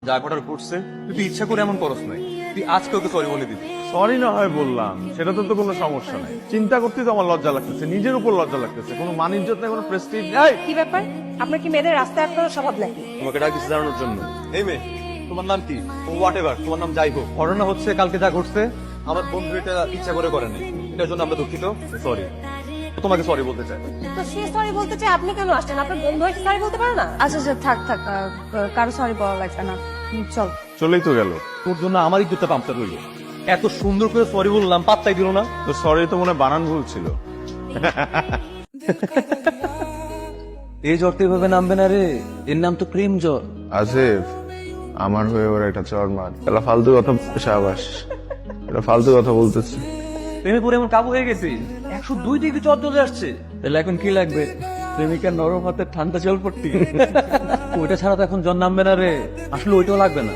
যা ঘটার ঘটছে তুই ইচ্ছা করে এমন করস নাই, তুই আজকে ওকে সরি বলে দিবি। সরি না হয় বললাম, সেটা তো কোনো সমস্যা নাই। চিন্তা করতে তো আমার লজ্জা লাগতেছে, নিজের উপর লজ্জা লাগতেছে। কোনো মান ইজ্জত নাই, কোনো প্রেস্টিজ নাই। কি ব্যাপার? আপনার কি মেয়েদের রাস্তায় আপনার স্বভাব নাকি? তোমাকে ডাকিছে জানানোর জন্য। এই মেয়ে, তোমার নাম কি? হোয়াট এভার তোমার নাম যাই হোক, ঘটনা হচ্ছে কালকে যা ঘটছে আমার বন্ধু এটা ইচ্ছা করে করে নাই, এটার জন্য আমরা দুঃখিত। সরি, তোমাকে সরি বলতে চাই। তো সে সরি বলতে চাই, আপনি কেন আসছেন? আপনার বন্ধু হয়েছে সরি বলতে পারে না? আচ্ছা আচ্ছা, থাক থাক, কারো সরি বলা লাগবে না। চল। চলেই তো গেল। তোর জন্য আমার ইজ্জতটা পাম্পটা রইল। এত সুন্দর করে সরি বললাম, পাত্তাই দিল না। তো সরি তো মনে হয় বানান ভুল ছিল। এই জ্বর তো এভাবে নামবে না রে, এর নাম তো প্রেম জ্বর। আসিফ, আমার হয়ে ওর একটা চর মার। এটা ফালতু কথা, সাবাস। এটা ফালতু কথা বলতেছে। প্রেমে পরে এমন কাবু হয়ে গেছি, 102 ডিগ্রি জ্বর চলে আসছে। তাহলে এখন কি লাগবে? প্রেমিকার নরম হাতে ঠান্ডা জল পড়তি। ওইটা ছাড়া তো এখন জ্বর নামবে না রে, আসলে ওইটাও লাগবে না।